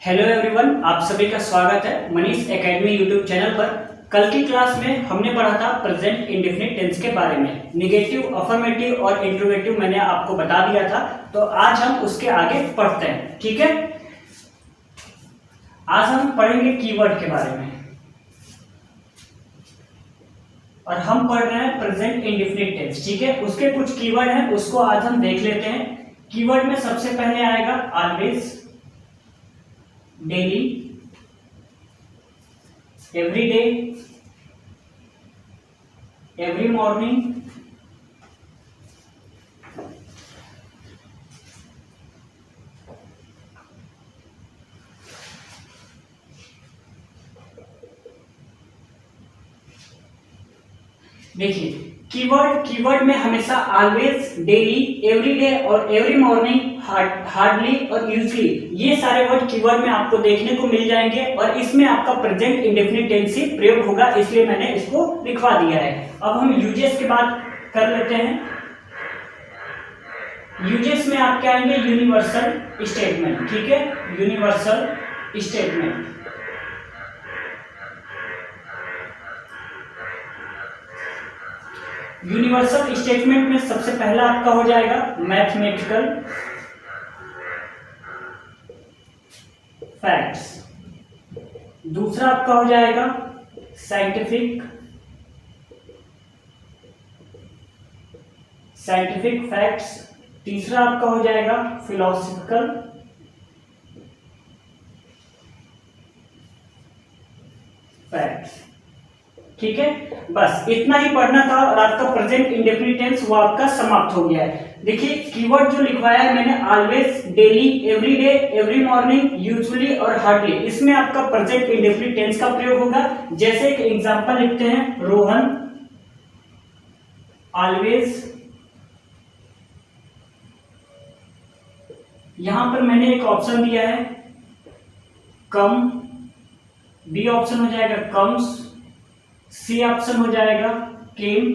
Hello everyone, आप सभी का स्वागत है मनीष एकेडमी यूट्यूब चैनल पर। कल की क्लास में हमने पढ़ा था प्रेजेंट इंडेफिनिट टेंस के बारे में। निगेटिव, अफर्मेटिव और इंट्रोगेटिव मैंने आपको बता दिया था, तो आज हम उसके आगे पढ़ते हैं। ठीक है, आज हम पढ़ेंगे कीवर्ड के बारे में और हम पढ़ रहे हैं प्रेजेंट इंडेफिनिट टेंस। ठीक है, उसके कुछ कीवर्ड हैं, उसको आज हम देख लेते हैं। कीवर्ड में सबसे पहले आएगा always, daily, every day, every morning, देखिए कीवर्ड में हमेशा ऑलवेज, डेली, एवरी डे और एवरी मॉर्निंग, हार्डली और यूजली, ये सारे वर्ड कीवर्ड में आपको देखने को मिल जाएंगे और इसमें आपका प्रेजेंट इंडेफिनिट टेंस ही प्रयोग होगा, इसलिए मैंने इसको लिखवा दिया है। अब हम यूजेस की बात कर लेते हैं। यूजेस में आपके आएंगे यूनिवर्सल स्टेटमेंट। ठीक है, यूनिवर्सल स्टेटमेंट। यूनिवर्सल स्टेटमेंट में सबसे पहला आपका हो जाएगा मैथमेटिकल फैक्ट्स, दूसरा आपका हो जाएगा साइंटिफिक फैक्ट्स, तीसरा आपका हो जाएगा फिलोसॉफिकल फैक्ट्स। ठीक है, बस इतना ही पढ़ना था और आपका प्रेजेंट इंडेफिनिट टेंस वो आपका समाप्त हो गया है। देखिए कीवर्ड जो लिखवाया है मैंने, always, daily, every day, every morning, usually और हार्डली, इसमें आपका प्रेजेंट इंडेफिनिट टेंस का प्रयोग होगा। जैसे एक एग्जांपल लिखते हैं, रोहन ऑलवेज, यहां पर मैंने एक ऑप्शन दिया है कम, बी ऑप्शन हो जाएगा कम्स, सी ऑप्शन हो जाएगा केम,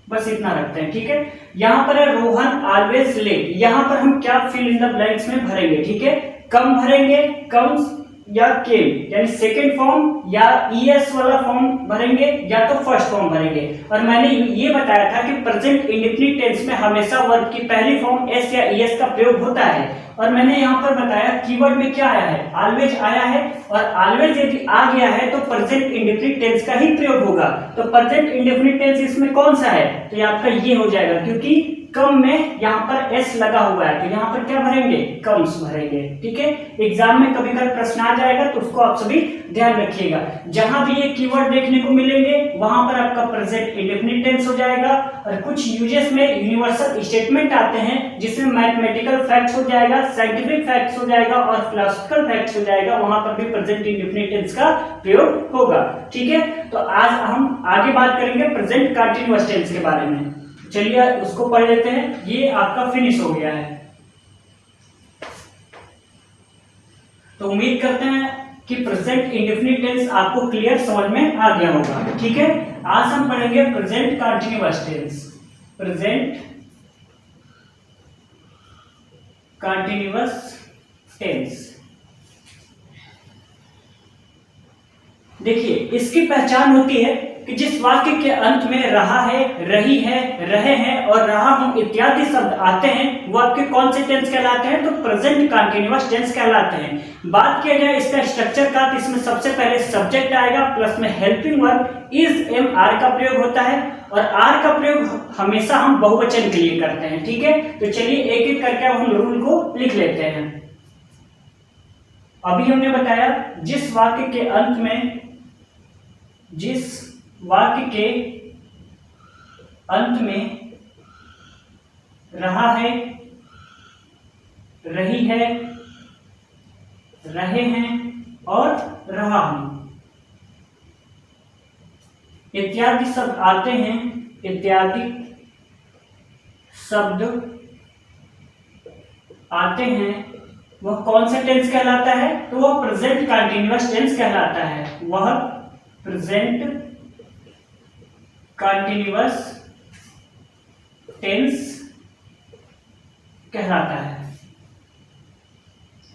बस इतना रखते हैं। ठीक है, यहां पर है रोहन ऑलवेज लेट, यहां पर हम क्या फिल इन द ब्लैंक्स में भरेंगे। ठीक है, कम भरेंगे, कम्स या केम, यानी सेकंड फॉर्म या ईएस वाला फॉर्म भरेंगे या तो फर्स्ट फॉर्म भरेंगे। और मैंने ये बताया था कि प्रेजेंट इंडेफिनिट टेंस में हमेशा वर्ब की पहली फॉर्म एस या ईएस का प्रयोग होता है। और मैंने यहां पर बताया कीवर्ड में क्या आया है, ऑलवेज आया है, और ऑलवेज यदि आ गया है तो प्रेजेंट इंडेफिनिट टेंस का ही प्रयोग होगा। तो प्रेजेंट इंडेफिनिट टेंस इसमें कौन सा है, तो ये आपका ये हो जाएगा, क्योंकि कम में यहाँ पर एस लगा हुआ है, तो यहाँ पर क्या भरेंगे, कम्स भरेंगे। ठीक है, एग्जाम में कभी कभी प्रश्न आ जाएगा तो उसको आप सभी ध्यान रखिएगा। जहां भी ये कीवर्ड देखने को मिलेंगे वहां पर आपका प्रेजेंट इंडेफिनिट टेंस हो जाएगा। और कुछ यूजेस में यूनिवर्सल स्टेटमेंट आते हैं जिसमें मैथमेटिकल फैक्ट्स हो जाएगा, साइंटिफिक फैक्ट्स हो जाएगा और फिलोसॉफिकल फैक्ट्स हो जाएगा, वहां पर भी प्रेजेंट इंडेफिनिट टेंस का प्रयोग होगा। ठीक है, तो आज हम आगे बात करेंगे प्रेजेंट कंटीन्यूअस टेंस के बारे में। चलिए उसको पढ़ लेते हैं। ये आपका फिनिश हो गया है, तो उम्मीद करते हैं कि प्रेजेंट इंडेफिनिट टेंस आपको क्लियर समझ में आ गया होगा। ठीक है, आज हम पढ़ेंगे present continuous tense. Present continuous tense, देखिए इसकी पहचान होती है कि जिस वाक्य के अंत में रहा है, रही है, रहे हैं और रहा हूं इत्यादि शब्द आते हैं वो आपके कौन से टेंस कहलाते हैं, तो प्रेजेंट कंटीन्यूअस टेंस कहलाते हैं। बात किया जाए इसका स्ट्रक्चर का, तो इसमें सबसे पहले सब्जेक्ट आएगा, प्लस में helping verb is am are का प्रयोग होता है, और आर का प्रयोग हमेशा हम बहुवचन के लिए करते हैं। ठीक है, तो चलिए एक एक करके हम रूल को लिख लेते हैं। अभी हमने बताया जिस वाक्य के अंत में, जिस वाक्य के अंत में रहा है, रही है, रहे हैं और रहा हूं इत्यादि शब्द आते हैं, इत्यादि शब्द आते हैं, वह कौन सा टेंस कहलाता है, तो वह प्रेजेंट कंटीन्यूअस टेंस कहलाता है। वह प्रेजेंट कंटीन्यूअस टेंस कहलाता है।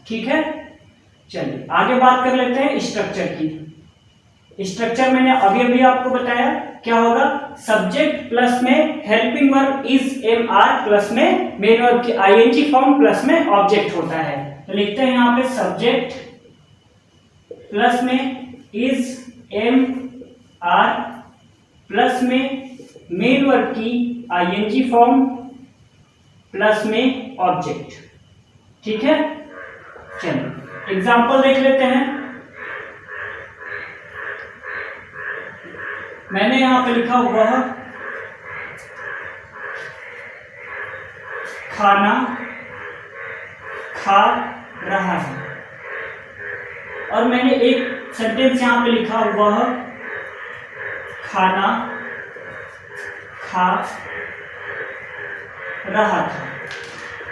ठीक है, चलिए आगे बात कर लेते हैं स्ट्रक्चर की। स्ट्रक्चर मैंने अभी अभी आपको बताया क्या होगा, सब्जेक्ट प्लस में helping verb is am are plus में मेन वर्ब की आईएनजी फॉर्म प्लस में ऑब्जेक्ट होता है। तो लिखते हैं यहाँ पे सब्जेक्ट प्लस में इज एम आर प्लस में मेन वर्ब की आईएनजी फॉर्म प्लस में ऑब्जेक्ट। ठीक है, चलिए एग्जांपल देख लेते हैं। मैंने यहां पे लिखा वह खाना खा रहा है, और मैंने एक सेंटेंस यहां पे लिखा वह खाना खा रहा था।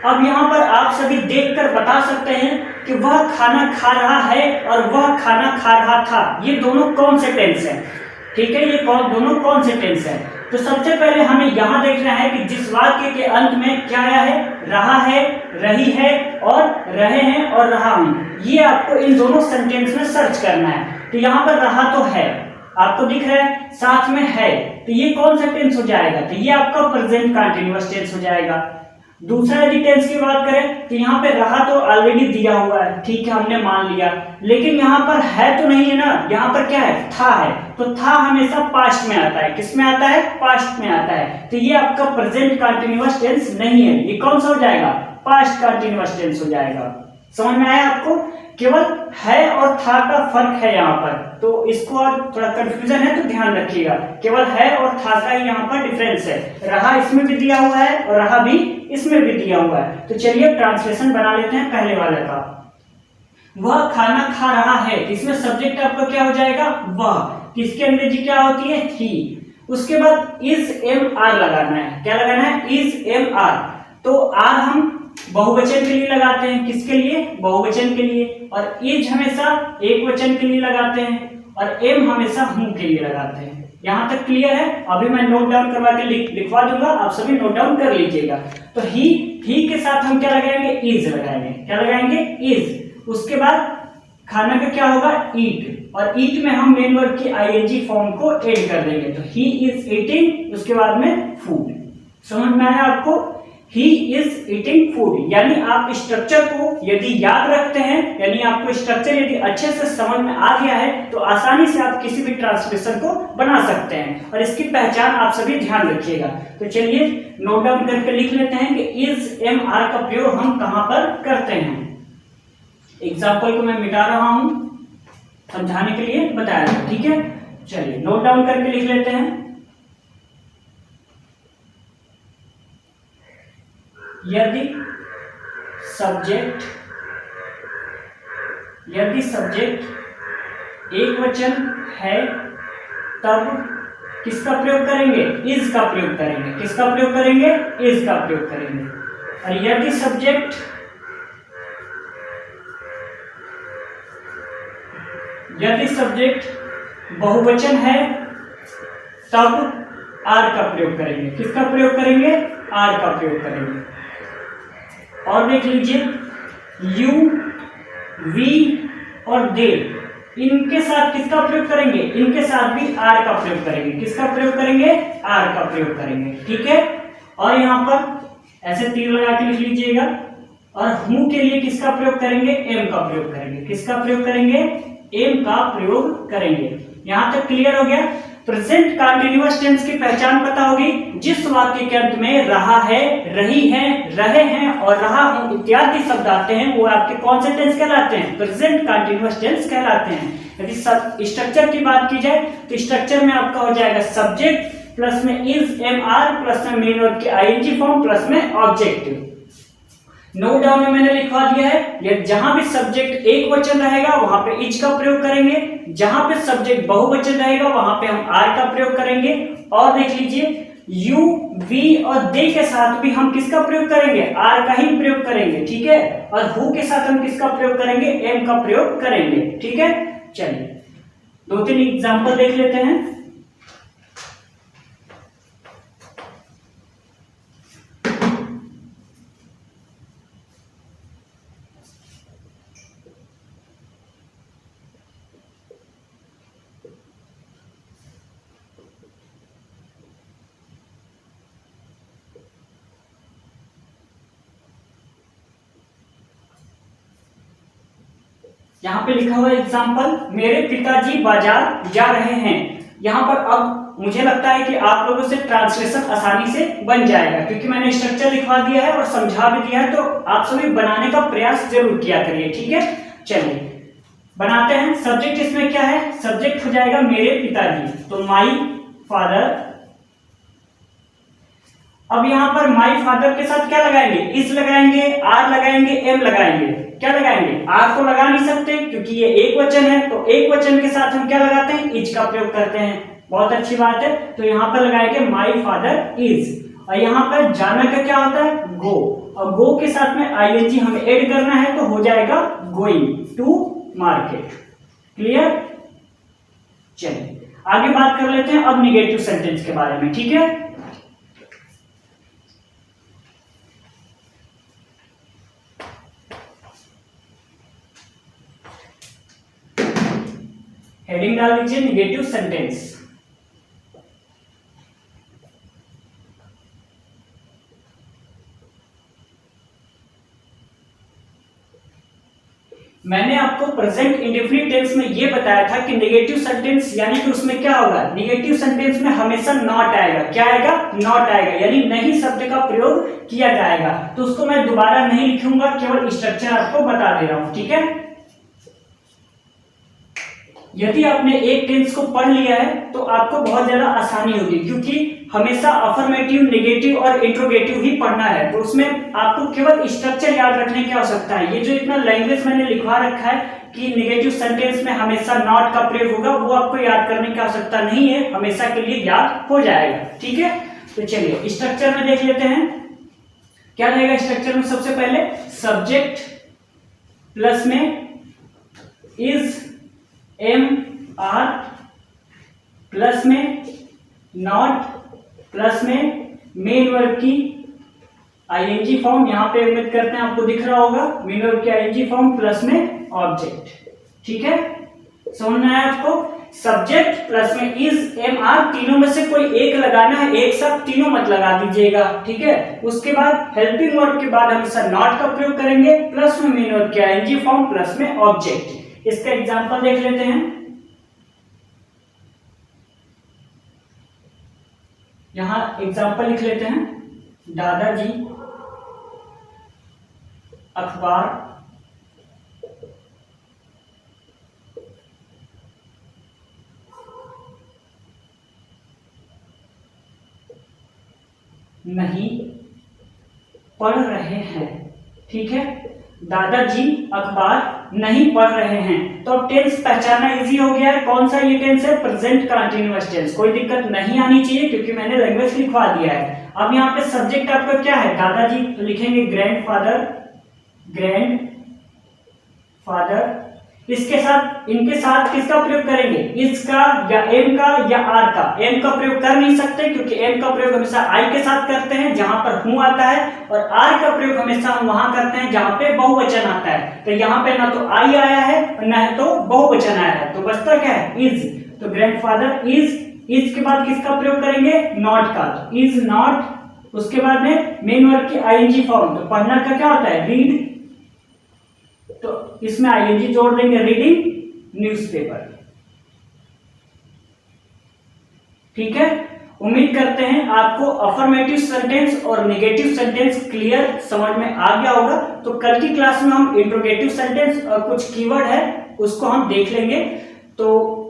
अब यहां पर आप सभी देखकर बता सकते हैं कि वह खाना खा रहा है और वह खाना खा रहा था, ये दोनों कौन से टेंस हैं। ठीक है, ये दोनों कौन से टेंस हैं। तो सबसे पहले हमें यहां देखना है कि जिस वाक्य के अंत में क्या आया है, रहा है, रही है और रहे हैं और रहा हूं, ये आपको इन दोनों सेंटेंस में सर्च करना है। तो यहां पर रहा तो है, आपको दिख रहा है, साथ में है, तो ये कौन सा टेंस हो जाएगा, तो ये आपका प्रेजेंट कंटीन्यूअस टेंस हो जाएगा। दूसरा यदि टेंस की बात करें तो यहाँ पे रहा तो ऑलरेडी दिया हुआ है, ठीक है, हमने मान लिया, लेकिन यहाँ पर है तो नहीं है ना, यहाँ पर क्या है, था है, तो था हमेशा पास्ट में आता है। किस में आता है, पास्ट में आता है, तो ये आपका प्रेजेंट कंटीन्यूअस टेंस नहीं है, ये कौन सा हो जाएगा, पास्ट कंटीन्यूअस टेंस हो जाएगा। समझ में आया आपको, केवल है और था का फर्क है यहाँ पर, तो इसको और थोड़ा कंफ्यूजन है तो ध्यान रखिएगा, केवल है और था का ही यहाँ पर डिफरेंस है। रहा इसमें भी दिया हुआ है और रहा भी इसमें भी दिया हुआ है। तो चलिए ट्रांसलेशन बना लेते हैं पहले वाले का। वह खाना खा रहा है, इसमें सब्जेक्ट आपका क्या हो जाएगा, वह, किसकी अंग्रेजी क्या होती है, ही। उसके बाद इज एम आर लगाना है, क्या लगाना है, इज एम आर। तो आर हम बहुवचन के लिए लगाते हैं, किसके लिए, बहुवचन के लिए, और इज हमेशा एक वचन के लिए लगाते हैं, और एम हमेशा हूं के लिए लगाते हैं। यहां तक क्लियर है। अभी मैं नोट डाउन करवा के लिखवा दूंगा, आप सभी नोट डाउन कर लीजिएगा। तो ही के साथ हम क्या लगाएंगे, इज लगाएंगे, क्या लगाएंगे, इज। उसके बाद खाना का क्या होगा, ईट, और ईट में हम मेन वर्ब की आईएनजी फॉर्म को ऐड कर देंगे, तो ही इज ईटिंग, उसके बाद में फूड। समझ में आया आपको, ही इज ईटिंग फूड। यानी आप स्ट्रक्चर को यदि याद रखते हैं, यानी आपको स्ट्रक्चर यदि अच्छे से समझ में आ गया है, तो आसानी से आप किसी भी ट्रांसलेशन को बना सकते हैं, और इसकी पहचान आप सभी ध्यान रखिएगा। तो चलिए नोट डाउन करके लिख लेते हैं कि इज एम आर का प्रयोग हम कहां पर करते हैं। एग्जाम्पल को मैं मिटा रहा हूं, समझाने के लिए बताया, ठीक है। चलिए नोट डाउन करके लिख लेते हैं। यदि सब्जेक्ट एक वचन है तब किसका प्रयोग करेंगे, इज का प्रयोग करेंगे, किसका प्रयोग करेंगे, इज का प्रयोग करेंगे। और यदि सब्जेक्ट बहुवचन है तब आर का प्रयोग करेंगे, किसका प्रयोग करेंगे, आर का प्रयोग करेंगे। और देख लीजिए, यू, वी और दे, इनके साथ किसका प्रयोग करेंगे, इनके साथ भी आर का प्रयोग करेंगे, किसका प्रयोग करेंगे, आर का प्रयोग करेंगे, ठीक है। और यहां पर ऐसे तीर लगा के लिख लीजिएगा। और हूं के लिए किसका प्रयोग करेंगे, एम का प्रयोग करेंगे, किसका प्रयोग करेंगे, एम का प्रयोग करेंगे। यहां तक क्लियर हो गया। प्रेजेंट कंटीन्यूअस टेंस की पहचान पता होगी, जिस वाक्य के अंत में रहा है, रही है, रहे हैं और रहा हूं इत्यादि शब्द आते हैं, वो आपके कौन से टेंस कहलाते हैं, प्रेजेंट कंटीन्यूअस टेंस कहलाते हैं। यदि स्ट्रक्चर की बात की जाए तो स्ट्रक्चर में आपका हो जाएगा सब्जेक्ट प्लस में इज एम आर प्लस में मेन वर्ब की आईएनजी फॉर्म प्लस में ऑब्जेक्ट। नोट डाउन में मैंने लिखवा दिया है, जहां भी सब्जेक्ट एक वचन रहेगा वहां पे इज का प्रयोग करेंगे, जहां पे सब्जेक्ट बहुवचन रहेगा वहां पे हम आर का प्रयोग करेंगे। और देख लीजिए, यू, वी और दे के साथ भी हम किसका प्रयोग करेंगे, आर का ही प्रयोग करेंगे, ठीक है। और हु के साथ हम किसका प्रयोग करेंगे, एम का प्रयोग करेंगे, ठीक है। चलिए 2-3 एग्जाम्पल देख लेते हैं। यहाँ पे लिखा हुआ एग्जाम्पल, मेरे पिताजी बाजार जा रहे हैं। यहाँ पर अब मुझे लगता है कि आप लोगों से ट्रांसलेशन आसानी से बन जाएगा, क्योंकि मैंने स्ट्रक्चर लिखवा दिया है और समझा भी दिया है, तो आप सभी बनाने का प्रयास जरूर किया करिए, ठीक है। चलिए बनाते हैं। सब्जेक्ट इसमें क्या है, सब्जेक्ट हो जाएगा मेरे पिताजी, तो माई फादर। अब यहाँ पर माई फादर के साथ क्या लगाएंगे, इज लगाएंगे, आर लगाएंगे, एम लगाएंगे। क्या लगाएंगे, आर को लगा नहीं सकते क्योंकि ये एक वचन है, तो एक वचन के साथ हम क्या लगाते हैं, इज का प्रयोग करते हैं। बहुत अच्छी बात है, तो यहाँ पर लगाएंगे माई फादर इज, और यहाँ पर जाना का क्या होता है, गो, और गो के साथ में आईएनजी हमें ऐड करना है, तो हो जाएगा गोइंग टू मार्केट। क्लियर। चलिए आगे बात कर लेते हैं अब निगेटिव सेंटेंस के बारे में, ठीक है। हेडिंग डाल दीजिए निगेटिव सेंटेंस। मैंने आपको प्रेजेंट इंडेफिनिट टेंस में ये बताया था कि नेगेटिव सेंटेंस यानी कि उसमें क्या होगा, नेगेटिव सेंटेंस में हमेशा नॉट आएगा। क्या आएगा, नॉट आएगा, यानी नहीं शब्द का प्रयोग किया जाएगा। तो उसको मैं दोबारा नहीं लिखूंगा, केवल स्ट्रक्चर आपको बता दे रहा हूं, ठीक है। यदि आपने एक टेंस को पढ़ लिया है तो आपको बहुत ज्यादा आसानी होगी, क्योंकि हमेशा अफर्मेटिव, नेगेटिव और इंट्रोगेटिव ही पढ़ना है, तो उसमें आपको केवल स्ट्रक्चर याद रखने की आवश्यकता है। ये जो इतना लैंग्वेज मैंने लिखवा रखा है कि नेगेटिव सेंटेंस में हमेशा नॉट का प्रयोग होगा, वो आपको याद करने की आवश्यकता नहीं है, हमेशा के लिए याद हो जाएगा, ठीक है। तो चलिए स्ट्रक्चर में देख लेते हैं क्या रहेगा। स्ट्रक्चर में सबसे पहले सब्जेक्ट प्लस में इज, एम, आर, प्लस में नॉट, प्लस में मेन वर्ब की आईएनजी फॉर्म, यहां पे उम्मीद करते हैं आपको दिख रहा होगा, मेन वर्ब की आईएनजी फॉर्म प्लस में ऑब्जेक्ट, ठीक है। समझ में आया आपको। सब्जेक्ट प्लस में इज, एम, आर, तीनों में से कोई एक लगाना है, एक साथ तीनों मत लगा दीजिएगा, ठीक है। उसके बाद हेल्पिंग वर्ब के बाद हम सर नॉट का प्रयोग करेंगे, प्लस में मेन वर्ब की आईएनजी फॉर्म, प्लस में ऑब्जेक्ट। इसका एग्जांपल देख लेते हैं। यहां एग्जांपल लिख लेते हैं, दादाजी अखबार नहीं पढ़ रहे हैं, ठीक है। दादाजी अखबार नहीं पढ़ रहे हैं, तो अब टेंस पहचानना इजी हो गया है। कौन सा ये टेंस है, प्रेजेंट कंटीन्यूअस टेंस। कोई दिक्कत नहीं आनी चाहिए क्योंकि मैंने लैंग्वेज लिखवा दिया है। अब यहाँ पे सब्जेक्ट आपका क्या है, दादाजी, तो लिखेंगे ग्रैंडफादर, ग्रैंड फादर। इसके साथ, इनके साथ किसका प्रयोग करेंगे, इज का या एम का या आर का। एम का प्रयोग कर नहीं सकते क्योंकि एम का प्रयोग हमेशा आई के साथ करते हैं जहां पर हूं आता है, और आर का प्रयोग हमेशा हम वहां करते हैं जहां पे बहुवचन आता है। तो यहाँ पे ना तो आई आया है ना तो बहुवचन आया है, तो बचता क्या है, इज। तो ग्रैंडफादर इज, इज के बाद किसका प्रयोग करेंगे, नॉट का, इज नॉट। उसके बाद में मेन वर्ब की आईएनजी फॉर्म, तो पढ़ना का क्या होता है, रीड, तो इसमें आईएनजी जोड़ देंगे, रीडिंग न्यूज़पेपर, ठीक है। उम्मीद करते हैं आपको अफर्मेटिव सेंटेंस और नेगेटिव सेंटेंस क्लियर समझ में आ गया होगा। तो कल की क्लास में हम इंट्रोगेटिव सेंटेंस और कुछ कीवर्ड है उसको हम देख लेंगे। तो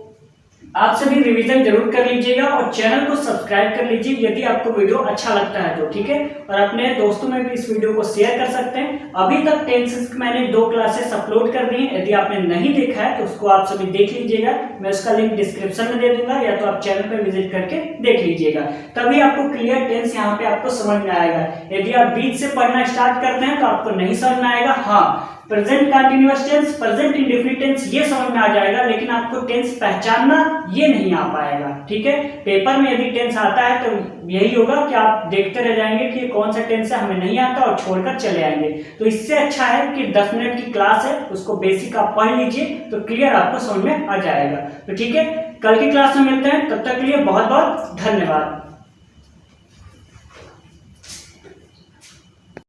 आप सभी रिवीजन जरूर कर लीजिएगा और चैनल को सब्सक्राइब कर लीजिए यदि आपको वीडियो अच्छा लगता है तो, ठीक है। और अपने दोस्तों में भी इस वीडियो को शेयर कर सकते हैं। अभी तक टेंसेस मैंने 2 क्लासेस अपलोड कर दी हैं, यदि आपने नहीं देखा है तो उसको आप सभी देख लीजिएगा। मैं उसका लिंक डिस्क्रिप्शन में दे दूंगा, या तो आप चैनल पर विजिट करके देख लीजिएगा, तभी आपको क्लियर टेंस यहाँ पे आपको समझ में आएगा। यदि आप बीच से पढ़ना स्टार्ट करते हैं तो आपको नहीं समझ में आएगा। हाँ, present continuous tense, present indefinite tense ये समझ में आ जाएगा, लेकिन आपको टेंस पहचानना ये नहीं आ पाएगा, ठीक है। पेपर में यदि टेंस आता है तो यही होगा कि आप देखते रह जाएंगे कि कौन सा टेंस है, हमें नहीं आता और छोड़कर चले आएंगे। तो इससे अच्छा है कि 10 मिनट की क्लास है, उसको बेसिक आप पढ़ लीजिए तो क्लियर आपको समझ में आ जाएगा। तो ठीक है, कल की क्लास में मिलते हैं, तब तक के लिए बहुत बहुत धन्यवाद।